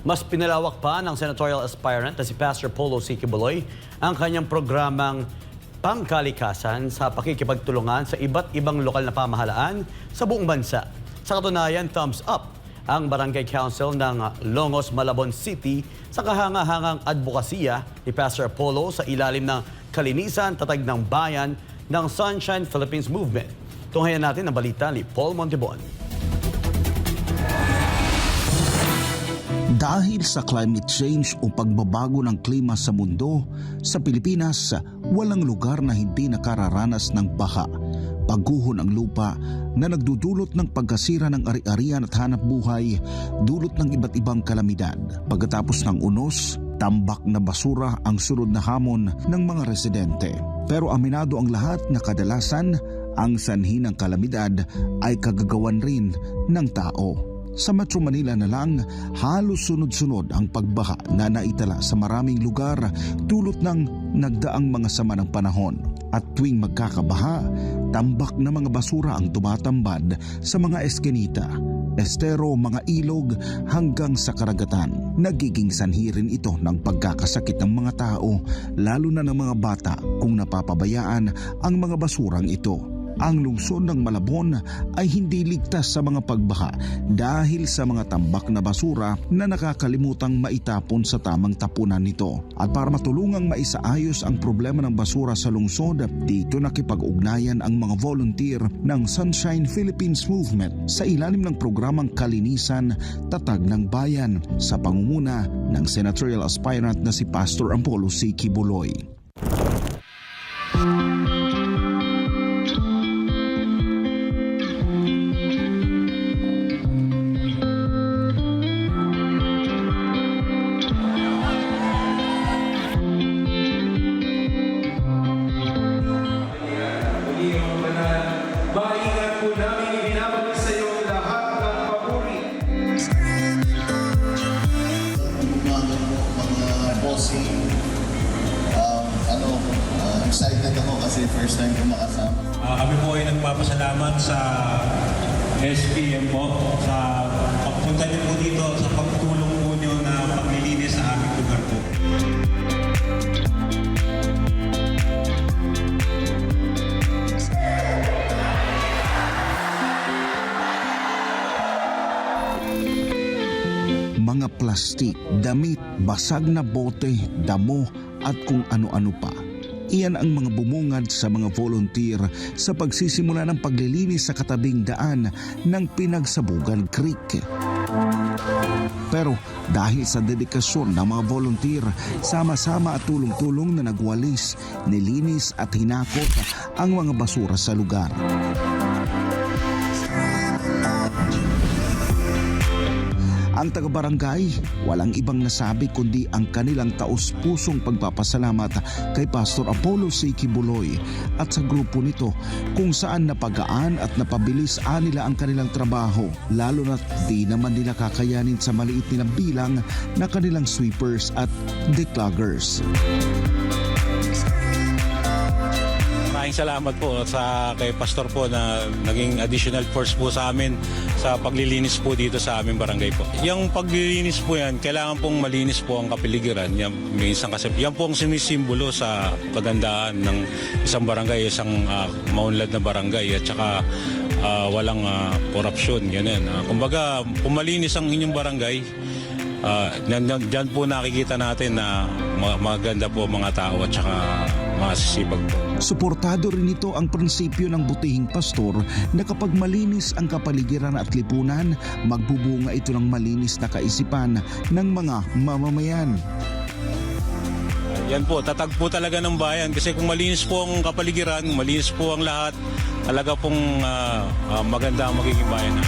Mas pinalawak pa ng senatorial aspirant na si Pastor Polo C. Quiboloy ang kanyang programang pangkalikasan sa pakikipagtulungan sa iba't ibang lokal na pamahalaan sa buong bansa. Sa katunayan, thumbs up ang Barangay Council ng Longos, Malabon City sa kahangahangang advokasya ni Pastor Polo sa ilalim ng Kalinisan Tatag ng Bayan ng Sunshine Philippines Movement. Tunghayan natin ang balita ni Paul Montebon. Dahil sa climate change o pagbabago ng klima sa mundo, sa Pilipinas, walang lugar na hindi nakararanas ng baha, pagguho ng lupa na nagdudulot ng pagkasira ng ari-arian at hanap buhay, dulot ng iba't ibang kalamidad. Pagkatapos ng unos, tambak na basura ang sunod na hamon ng mga residente. Pero aminado ang lahat na kadalasan, ang sanhi ng kalamidad ay kagagawan rin ng tao. Sa Metro Manila na lang, halos sunod-sunod ang pagbaha na naitala sa maraming lugar dulot ng nagdaang mga sama ng panahon. At tuwing magkakabaha, tambak na mga basura ang tumatambad sa mga eskinita, estero, mga ilog hanggang sa karagatan. Nagiging sanhi rin ito ng pagkakasakit ng mga tao, lalo na ng mga bata kung napapabayaan ang mga basurang ito. Ang lungsod ng Malabon ay hindi ligtas sa mga pagbaha dahil sa mga tambak na basura na nakakalimutang maitapon sa tamang tapunan nito. At para matulungang maisaayos ang problema ng basura sa lungsod, dito nakipag-ugnayan ang mga volunteer ng Sunshine Philippines Movement sa ilalim ng programang Kalinisan Tatag ng Bayan sa pangunguna ng senatorial aspirant na si Pastor Polo C. Quiboloy. Maingat po namin ibinabalik sa iyo lahat ng papuri. Umaga po mga bossing. Excited ako kasi first time ko makasama. Kami po ay nagpapasalamat sa SPM po sa pagpunta niyo po dito, sa pagtulong po niyo na paglilinis sa aming lugar po. Mga plastik, damit, basag na bote, damo at kung ano-ano pa. Iyan ang mga bumungad sa mga volunteer sa pagsisimula ng paglilinis sa katabing daan ng Pinagsabugan Creek. Pero dahil sa dedikasyon ng mga volunteer, sama-sama at tulong-tulong na nagwalis, nilinis at hinakot ang mga basura sa lugar. Ang taga-barangay, walang ibang nasabi kundi ang kanilang taus-pusong pagpapasalamat kay Pastor Polo C. Quiboloy at sa grupo nito kung saan napagaan at napabilis nila ang kanilang trabaho, lalo na't di naman nila kakayanin sa maliit nilang bilang na kanilang sweepers at decloggers. Maraming salamat po sa kay Pastor po na naging additional force po sa amin sa paglilinis po dito sa aming barangay po. Yung paglilinis po yan, kailangan pong malinis po ang kapaligiran. Yan, minsan kasi yan po ang sinisimbolo sa kagandaan ng isang barangay, isang maunlad na barangay at saka walang korupsyon. Ganyan. Kumbaga, kung malinis ang inyong barangay, dyan po nakikita natin na maganda po mga tao at saka masisipag po. Suportado rin ito ang prinsipyo ng butihing pastor na kapag malinis ang kapaligiran at lipunan, magbubunga ito ng malinis na kaisipan ng mga mamamayan. Yan po, tatag po talaga ng bayan kasi kung malinis po ang kapaligiran, malinis po ang lahat, talaga pong maganda ang magiging bayan na.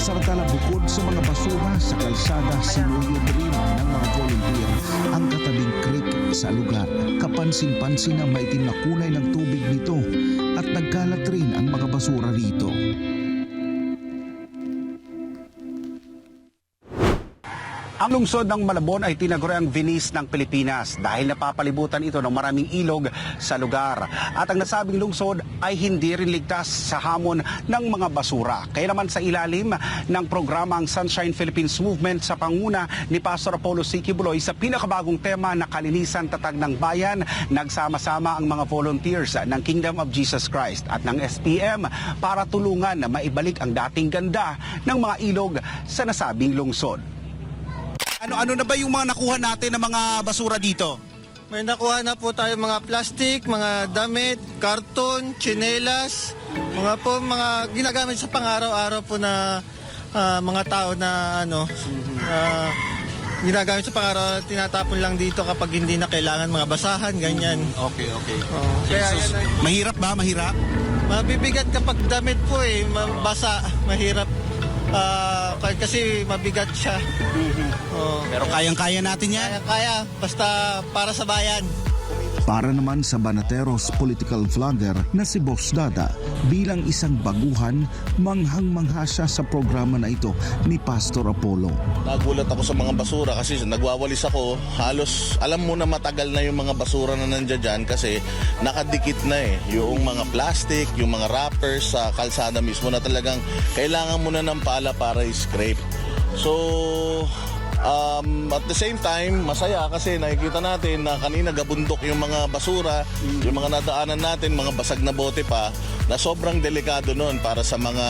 Samantala bukod sa mga basura sa kalsada, sinuyod rin ng mga volunteer ang katabing creek sa lugar. Kapansin-pansin ang maitim na kulay ng tubig nito at nagkalat rin ang mga basura rito. Ang lungsod ng Malabon ay tinaguriang Venice ng Pilipinas dahil napapalibutan ito ng maraming ilog sa lugar. At ang nasabing lungsod ay hindi rin ligtas sa hamon ng mga basura. Kaya naman sa ilalim ng programang Sunshine Philippines Movement sa panguna ni Pastor Apollo C. Quiboloy sa pinakabagong tema na kalinisan tatag ng bayan, nagsama-sama ang mga volunteers ng Kingdom of Jesus Christ at ng SPM para tulungan na maibalik ang dating ganda ng mga ilog sa nasabing lungsod. Ano na ba yung mga nakuha natin ng mga basura dito? May nakuha na po tayo mga plastic, mga damit, karton, tsinelas, mga ginagamit sa pang-araw-araw po na mga tao na ginagamit sa pang-araw, tinatapon lang dito kapag hindi na kailangan mga basahan, ganyan. Okay. Kaya So, mahirap ba? Mahirap? mabibigat kapag damit po basa, mahirap. Kasi mabigat siya. Pero kayang-kaya natin yan. Kaya, basta para sa bayan. Para naman sa Banateros political vlogger na si Boss Dada, bilang isang baguhan, manghang-mangha siya sa programa na ito ni Pastor Apollo. Nagulat ako sa mga basura kasi nagwawalis ako. Halos alam mo na matagal na yung mga basura na nandiyan dyan kasi nakadikit na yung mga plastic, yung mga wrappers sa kalsada mismo na talagang kailangan mo na ng pala para i-scrape. So at the same time, masaya kasi nakikita natin na kanina gabundok yung mga basura, yung mga nadaanan natin, mga basag na bote pa, na sobrang delikado noon para sa mga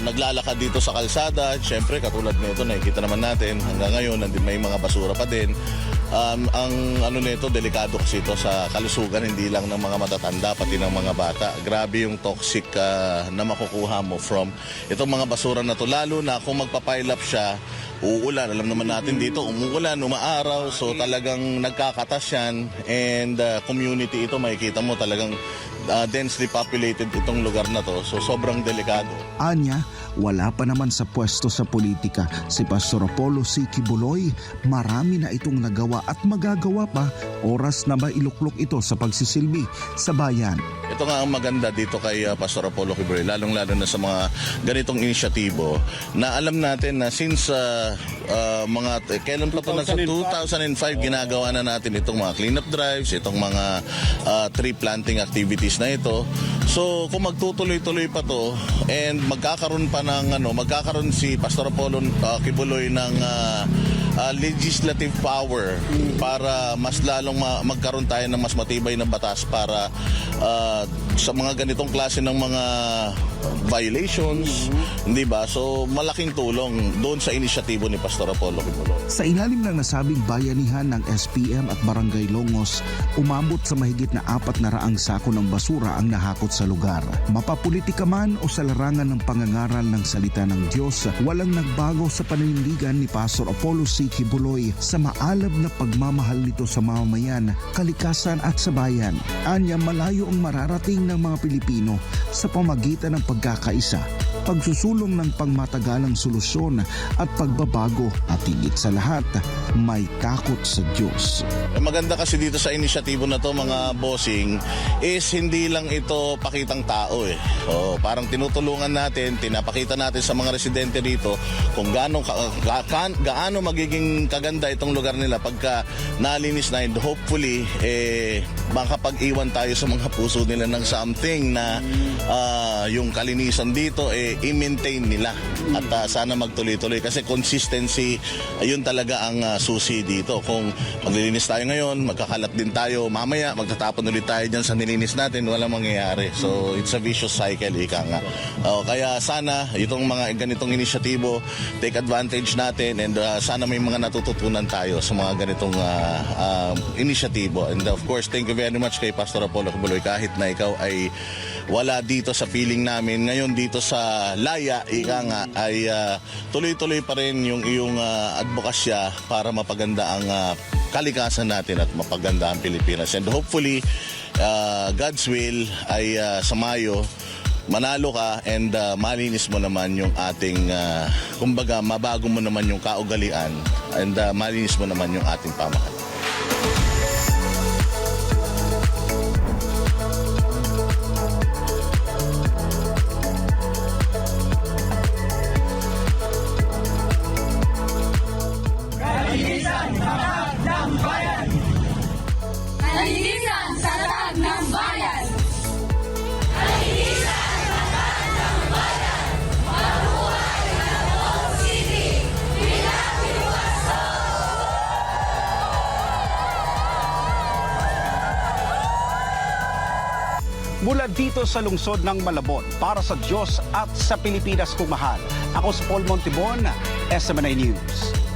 naglalakad dito sa kalsada. Siyempre, katulad nito, nakikita naman natin hanggang ngayon, may mga basura pa din. Ang nito, delikado kasi ito sa kalusugan, hindi lang ng mga matatanda, pati ng mga bata. Grabe yung toxic na makukuha mo from itong mga basura na to, lalo na kung magpa-pile up siya, uulan. Alam naman natin dito, umuulan, umaaraw, so talagang nagkakatas yan, and community ito, makikita mo talagang densely populated itong lugar na to, so sobrang delikado. Anya, wala pa naman sa pwesto sa politika si Pastor Apollo C. Quiboloy. Marami na itong nagawa at magagawa pa, oras na mailuklok ito sa pagsisilbi sa bayan. Ito nga ang maganda dito kay Pastor Apollo Quiboloy, lalong-lalo na sa mga ganitong inisyatibo na alam natin na since kailan pa ito? 2005 ginagawa na natin itong mga cleanup drives, itong mga tree planting activities na ito. So kung magtutuloy-tuloy pa to and magkakaroon si Pastor Apollo Quiboloy ng legislative power para mas lalong magkaroon tayo ng mas matibay na batas para sa mga ganitong klase ng mga violations, hindi ba? So malaking tulong doon sa inisyatibo ni Pastor Apollo Quiboloy. Sa ilalim ng nasabing bayanihan ng SPM at Barangay Longos, umabot sa mahigit na 400 sako ng basura ang nahakot sa lugar. Mapapolitika man o sa larangan ng pangangaral ng salita ng Diyos, walang nagbago sa paninindigan ni Pastor Apollo C. Quiboloy sa maalab na pagmamahal nito sa mamamayan, kalikasan at sa bayan. Anya, malayo ang mararating ng mga Pilipino sa pamagitan ng pagkakaisa, pagsusulong ng pangmatagalang solusyon at pagbabago, at higit sa lahat, may takot sa Diyos. Maganda kasi dito sa inisyatibo na to, mga bossing, is hindi lang ito pakitang tao parang tinutulungan natin, pinapakita natin sa mga residente dito kung gaano magiging kaganda itong lugar nila pagka nalinis na, and hopefully makapag-iwan tayo sa mga puso nila ng something na yung kalinisan dito i-maintain nila at sana magtuloy-tuloy kasi consistency ayun talaga ang susi dito. Kung maglilinis tayo ngayon, magkakalat din tayo mamaya, magtatapon ulit tayo dyan sa nilinis natin, walang mangyayari. So it's a vicious cycle, ika nga. Kaya sana itong mga ganitong inisyatibo, take advantage natin, and sana may mga natututunan tayo sa mga ganitong inisyatibo. And of course, thank you very much kay Pastor Apollo Quiboloy, kahit na ikaw ay wala dito sa piling namin ngayon dito sa Laya, ika nga, ay tuloy-tuloy pa rin yung iyong advokasya para mapaganda ang kalikasan natin at mapaganda ang Pilipinas. And hopefully, God's will ay sa Mayo, manalo ka and malinis mo naman yung ating, kumbaga, mabago mo naman yung kaugalian and malinis mo naman yung ating pamahalaan. Mula dito sa lungsod ng Malabon, para sa Diyos at sa Pilipinas kung mahal. Ako si Paul Montibon, SMNI News.